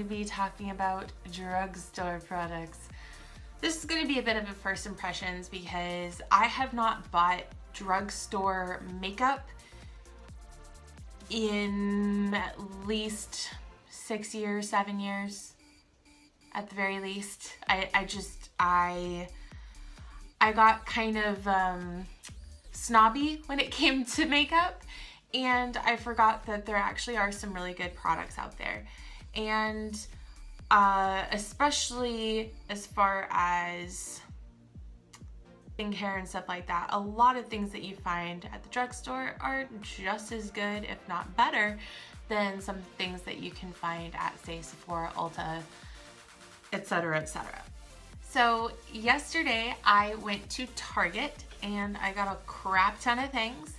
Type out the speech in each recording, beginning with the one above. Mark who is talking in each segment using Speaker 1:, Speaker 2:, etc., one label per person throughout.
Speaker 1: be talking about drugstore products. This is going to be a bit of a first impressions because I have not bought drugstore makeup in at least 6 years, 7 years at the very least. I got kind of snobby when it came to makeup, and I forgot that there actually are some really good products out there. And especially as far as skincare and stuff like that, a lot of things that you find at the drugstore are just as good, if not better, than some things that you can find at, say, Sephora, Ulta, etc., etc. So yesterday I went to Target and I got a crap ton of things.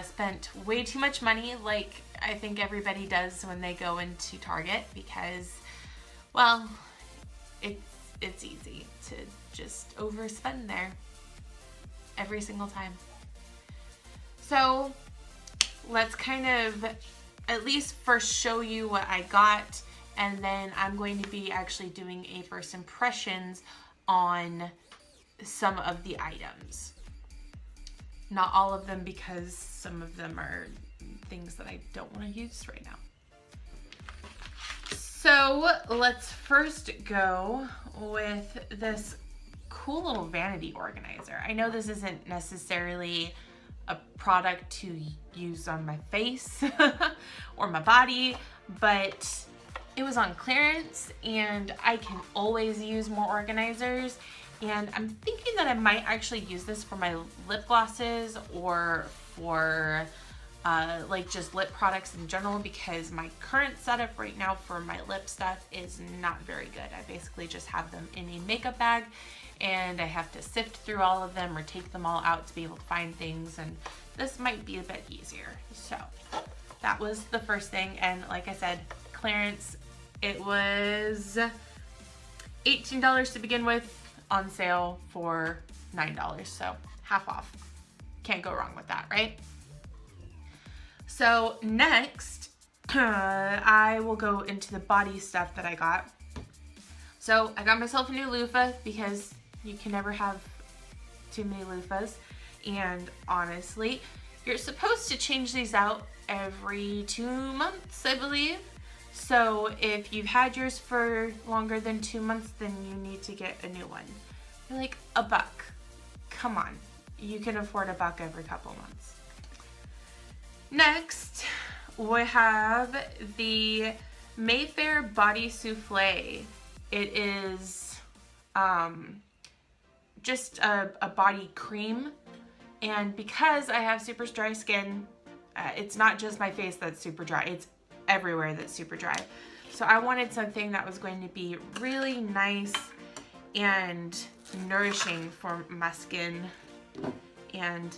Speaker 1: Spent way too much money, like I think everybody does when they go into Target, because, well, it's easy to just overspend there every single time. So let's kind of at least first show you what I got, and then I'm going to be actually doing a first impressions on some of the items. Not all of them, because some of them are things that I don't want to use right now. So let's first go with this cool little vanity organizer. I know this isn't necessarily a product to use on my face or my body, but it was on clearance and I can always use more organizers. And I'm thinking that I might actually use this for my lip glosses or for like just lip products in general, because my current setup right now for my lip stuff is not very good. I basically just have them in a makeup bag and I have to sift through all of them or take them all out to be able to find things, and this might be a bit easier. So that was the first thing, and like I said, clearance. It was $18 to begin with, on sale for $9, so half off. Can't go wrong with that, right? So next, I will go into the body stuff that I got. So I got myself a new loofah because you can never have too many loofahs. And honestly, you're supposed to change these out every 2 months, I believe. So if you've had yours for longer than 2 months, then you need to get a new one. You're like, $1. Come on. You can afford $1 every couple months. Next, we have the Mayfair Body Souffle. It is just a body cream. And because I have super dry skin, it's not just my face that's super dry. It's everywhere that's super dry. So I wanted something that was going to be really nice and nourishing for my skin. And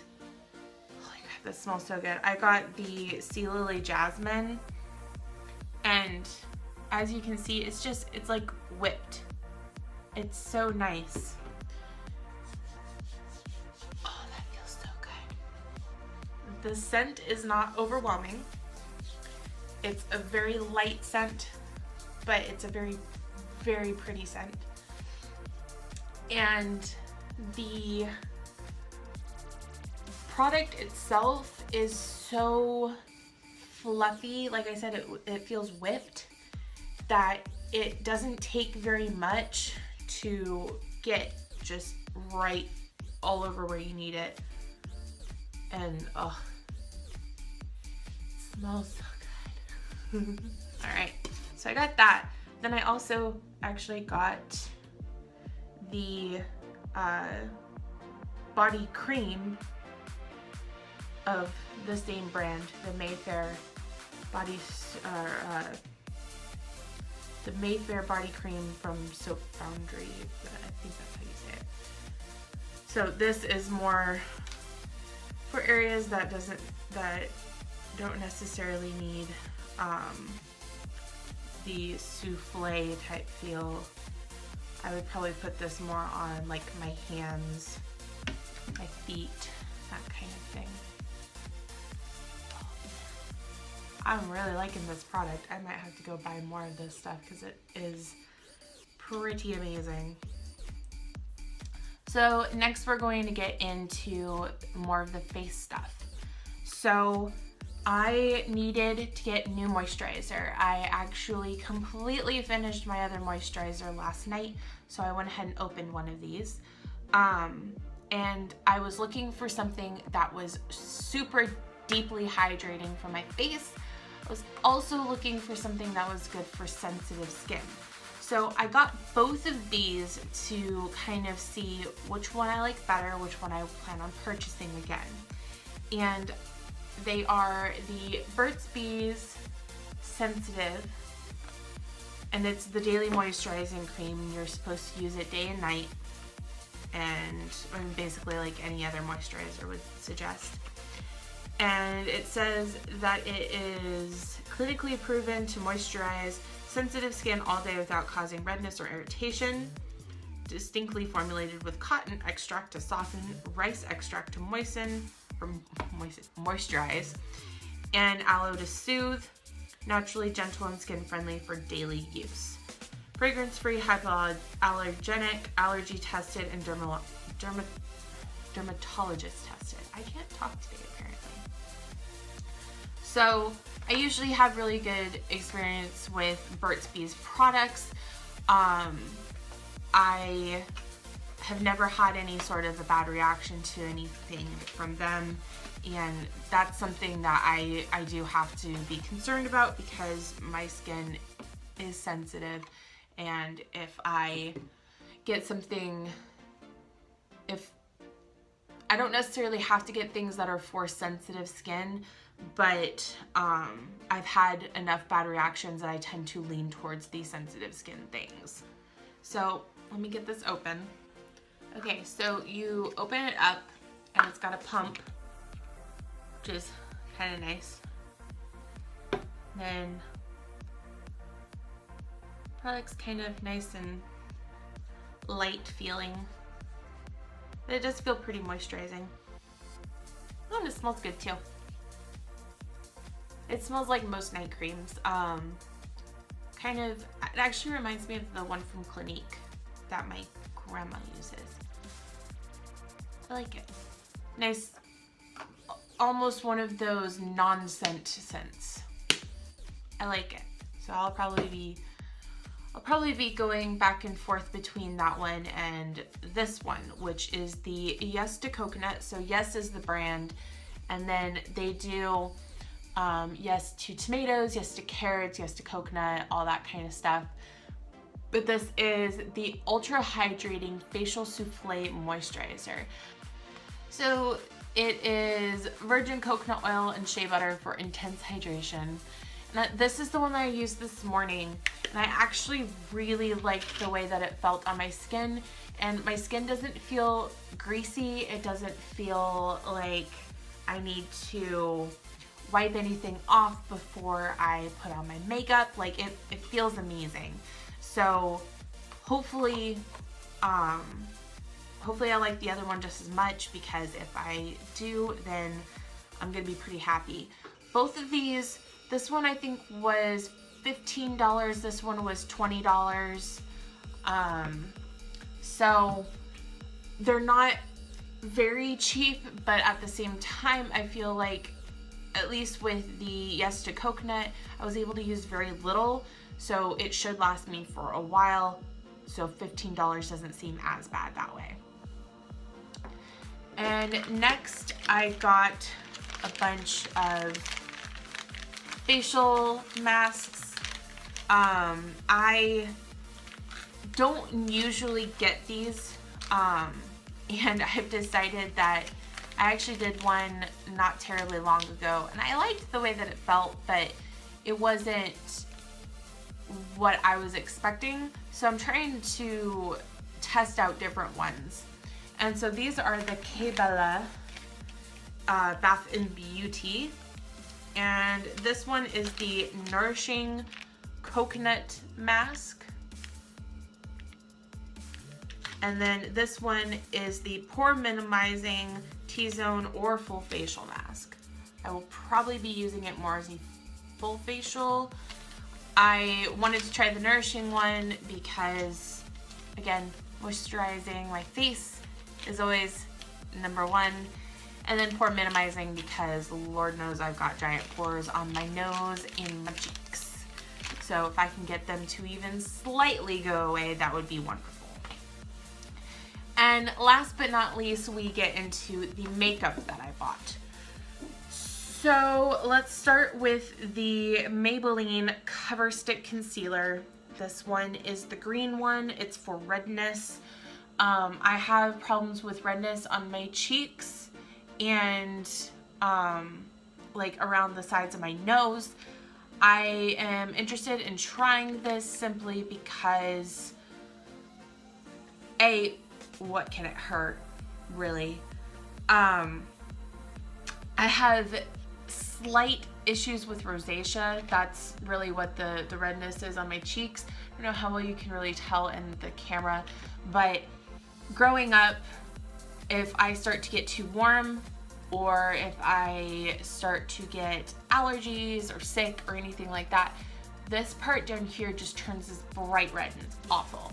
Speaker 1: holy crap, this smells so good. I got the Sea Lily Jasmine, and as you can see, it's like whipped. It's so nice. Oh, that feels so good. The scent is not overwhelming. It's a very light scent, but it's a very, very pretty scent. And the product itself is so fluffy. Like I said, it feels whipped, that it doesn't take very much to get just right all over where you need it. And oh, it smells so good. All right, so I got that. Then I also actually got the body cream of the same brand, the Mayfair the Mayfair body cream from Soap Foundry. I think that's how you say it. So this is more for areas that don't necessarily need the souffle type feel. I would probably put this more on like my hands, my feet, that kind of thing. I'm really liking this product. I might have to go buy more of this stuff because it is pretty amazing. So next we're going to get into more of the face stuff. So I needed to get new moisturizer. I actually completely finished my other moisturizer last night, so I went ahead and opened one of these. And I was looking for something that was super deeply hydrating for my face. I was also looking for something that was good for sensitive skin. So I got both of these to kind of see which one I like better, which one I plan on purchasing again. And they are the Burts Bees Sensitive, and it's the daily moisturizing cream. You're supposed to use it day and night, and basically like any other moisturizer would suggest. And it says that it is clinically proven to moisturize sensitive skin all day without causing redness or irritation. Distinctly formulated with cotton extract to soften, rice extract to moisten, or moisturize, and aloe to soothe. Naturally gentle and skin friendly for daily use. Fragrance free, hypoallergenic, allergy tested, and dermatologist tested. I can't talk today apparently. So I usually have really good experience with Burt's Bees products. I have never had any sort of a bad reaction to anything from them, and that's something that I do have to be concerned about because my skin is sensitive, and if I get something, I don't necessarily have to get things that are for sensitive skin, but I've had enough bad reactions that I tend to lean towards the sensitive skin things. So let me get this open. Okay, so you open it up and it's got a pump, which is kind of nice. Then product's kind of nice and light feeling, but it does feel pretty moisturizing. Oh, and it smells good too. It smells like most night creams. Kind of, it actually reminds me of the one from Clinique that my grandma uses. I like it. Nice, almost one of those non-scent scents. I like it. So I'll probably be going back and forth between that one and this one, which is the Yes to Coconut. So Yes is the brand, and then they do Yes to tomatoes, Yes to carrots, Yes to coconut, all that kind of stuff. But this is the Ultra Hydrating Facial Souffle Moisturizer. So it is virgin coconut oil and shea butter for intense hydration. And this is the one that I used this morning, and I actually really liked the way that it felt on my skin. And my skin doesn't feel greasy. It doesn't feel like I need to wipe anything off before I put on my makeup. Like it feels amazing. So hopefully I like the other one just as much, because if I do, then I'm gonna be pretty happy. Both of these, this one I think was $15, this one was $20. So they're not very cheap, but at the same time, I feel like, at least with the Yes to Coconut, I was able to use very little, so it should last me for a while. So $15 doesn't seem as bad that way. And next I got a bunch of facial masks. I don't usually get these, and I've decided that I actually did one not terribly long ago, and I liked the way that it felt, but it wasn't what I was expecting. So I'm trying to test out different ones. And so these are the K-Bella Bath and Beauty. And this one is the Nourishing Coconut Mask. And then this one is the Pore Minimizing T-Zone or Full Facial Mask. I will probably be using it more as a full facial. I wanted to try the nourishing one because, again, moisturizing my face is always number one. And then pore minimizing because Lord knows I've got giant pores on my nose and my cheeks. So if I can get them to even slightly go away, that would be wonderful. And last but not least, we get into the makeup that I bought. So let's start with the Maybelline Cover Stick Concealer. This one is the green one. It's for redness. I have problems with redness on my cheeks and like around the sides of my nose. I am interested in trying this simply because A, what can it hurt, really? I have slight issues with rosacea. That's really what the redness is on my cheeks. I don't know how well you can really tell in the camera, but growing up, if I start to get too warm or if I start to get allergies or sick or anything like that, this part down here just turns this bright red and it's awful.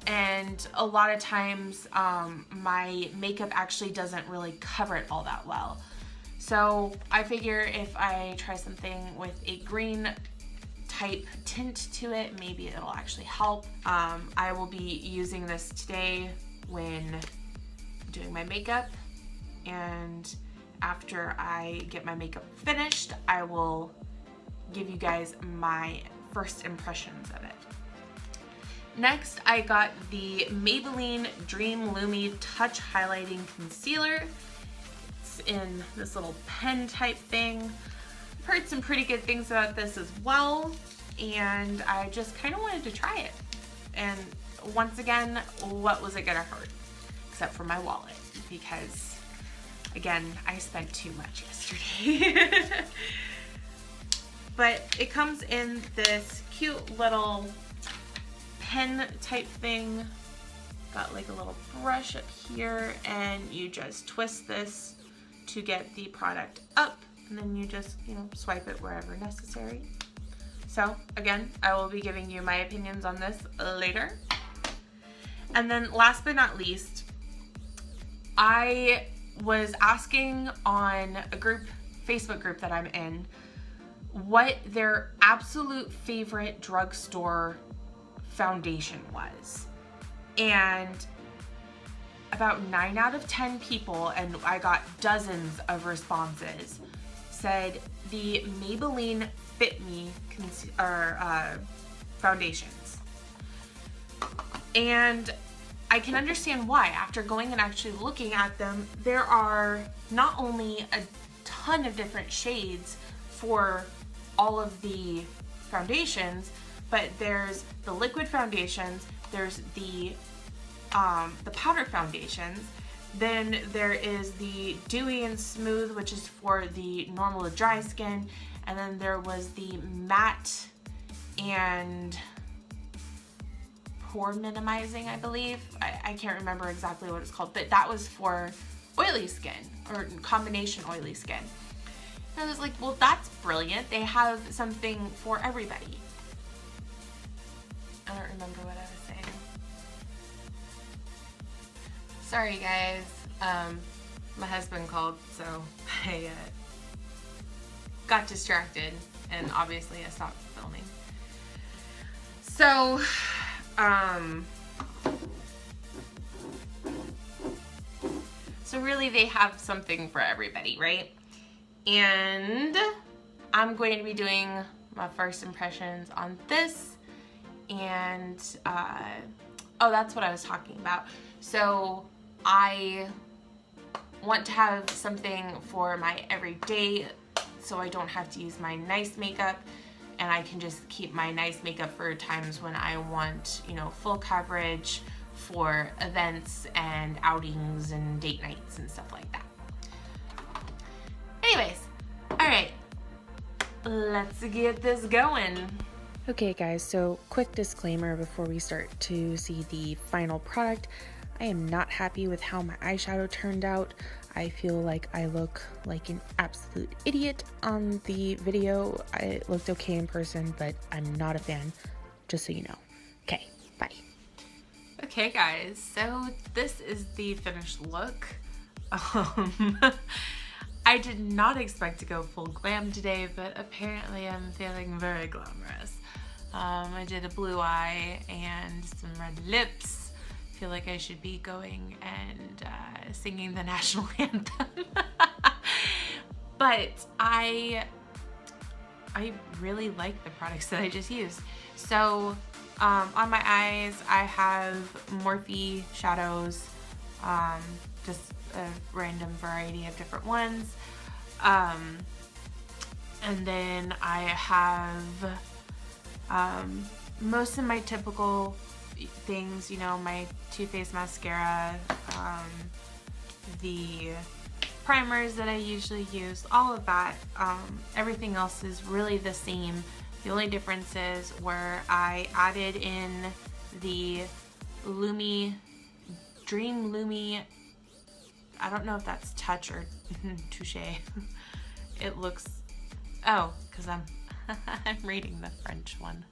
Speaker 1: And a lot of times my makeup actually doesn't really cover it all that well. So I figure if I try something with a green type tint to it, maybe it'll actually help. I will be using this today when doing my makeup, and after I get my makeup finished, I will give you guys my first impressions of it. Next, I got the Maybelline Dream Lumi Touch Highlighting Concealer. It's in this little pen type thing. I've heard some pretty good things about this as well, and I just kind of wanted to try it. And once again, what was it gonna hurt? Except for my wallet, because again, I spent too much yesterday. But it comes in this cute little pen type thing. Got like a little brush up here, and you just twist this to get the product up, and then you just, you know, swipe it wherever necessary. So again, I will be giving you my opinions on this later. And then last but not least, I was asking on a group, Facebook group that I'm in, what their absolute favorite drugstore foundation was. And about 9 out of 10 people, and I got dozens of responses, said the Maybelline Fit Me foundations. And I can understand why. After going and actually looking at them, there are not only a ton of different shades for all of the foundations, but there's the liquid foundations, there's the powder foundations, then there is the dewy and smooth, which is for the normal to dry skin, and then there was the matte and pore minimizing, I believe. I can't remember exactly what it's called, but that was for oily skin or combination oily skin. And I was like, well, that's brilliant. They have something for everybody. I don't remember what I was saying. Sorry guys, my husband called, so I got distracted, and obviously I stopped filming. So, so really they have something for everybody, right? And I'm going to be doing my first impressions on this, and oh, that's what I was talking about. So I want to have something for my everyday, so I don't have to use my nice makeup, and I can just keep my nice makeup for times when I want, you know, full coverage for events and outings and date nights and stuff like that. Anyways, all right, let's get this going.
Speaker 2: Okay guys, so quick disclaimer before we start to see the final product. I am not happy with how my eyeshadow turned out. I feel like I look like an absolute idiot on the video. It looked okay in person, but I'm not a fan, just so you know. Okay, bye.
Speaker 1: Okay guys, so this is the finished look. I did not expect to go full glam today, but apparently I'm feeling very glamorous. I did a blue eye and some red lips. I feel like I should be going and singing the national anthem. But I really like the products that I just used. So on my eyes, I have Morphe shadows, just a random variety of different ones. And then I have most of my typical things, you know, my Too Faced mascara, the primers that I usually use, all of that. Everything else is really the same. The only difference is where I added in the Dream Lumi, I don't know if that's Touch or Touche. It looks, oh, because I'm reading the French one.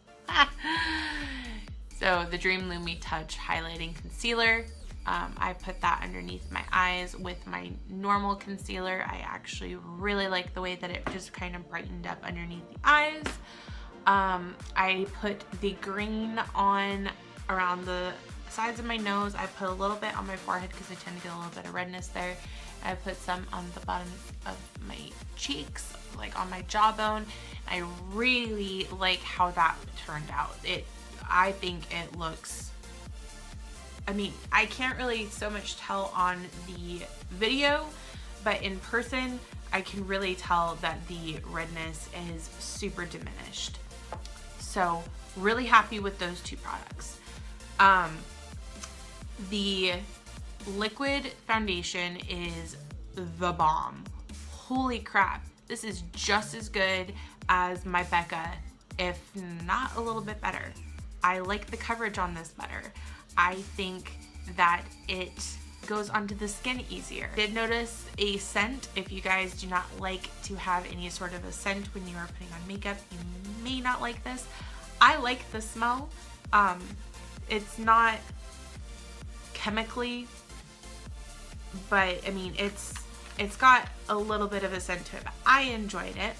Speaker 1: So the Dream Lumi Touch Highlighting Concealer. I put that underneath my eyes with my normal concealer. I actually really like the way that it just kind of brightened up underneath the eyes. I put the green on around the sides of my nose. I put a little bit on my forehead because I tend to get a little bit of redness there. I put some on the bottom of my cheeks, like on my jawbone. I really like how that turned out. I think it looks, I mean, I can't really so much tell on the video, but in person, I can really tell that the redness is super diminished. So really happy with those two products. The liquid foundation is the bomb. Holy crap. This is just as good as my Becca, if not a little bit better. I like the coverage on this better. I think that it goes onto the skin easier. I did notice a scent. If you guys do not like to have any sort of a scent when you are putting on makeup, you may not like this. I like the smell. It's not chemically, but I mean, it's got a little bit of a scent to it, but I enjoyed it.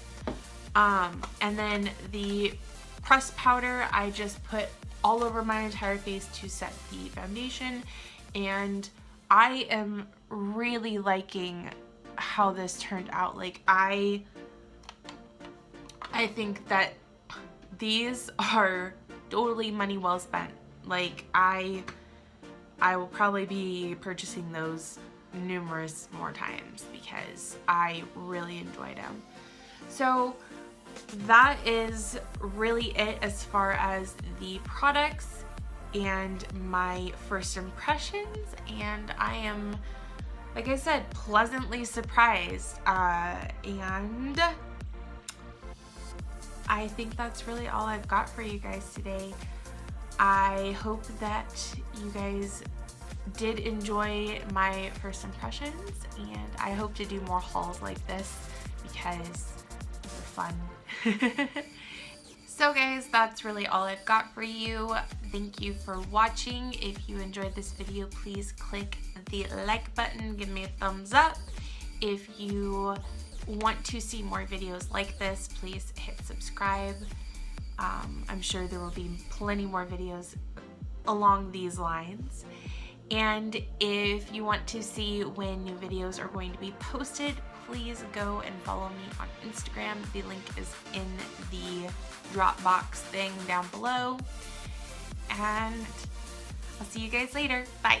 Speaker 1: And then the pressed powder, I just put all over my entire face to set the foundation, and I am really liking how this turned out. Like, I think that these are totally money well spent. Like, I will probably be purchasing those numerous more times because I really enjoyed them. So that is really it as far as the products and my first impressions, and I am, like I said, pleasantly surprised, and I think that's really all I've got for you guys today. I hope that you guys did enjoy my first impressions, and I hope to do more hauls like this because they're fun. So guys, that's really all I've got for you. Thank you for watching. If you enjoyed this video, please click the like button, give me a thumbs up. If you want to see more videos like this, please hit subscribe. I'm sure there will be plenty more videos along these lines. And if you want to see when new videos are going to be posted, please go and follow me on Instagram. The link is in the Dropbox thing down below. And I'll see you guys later. Bye.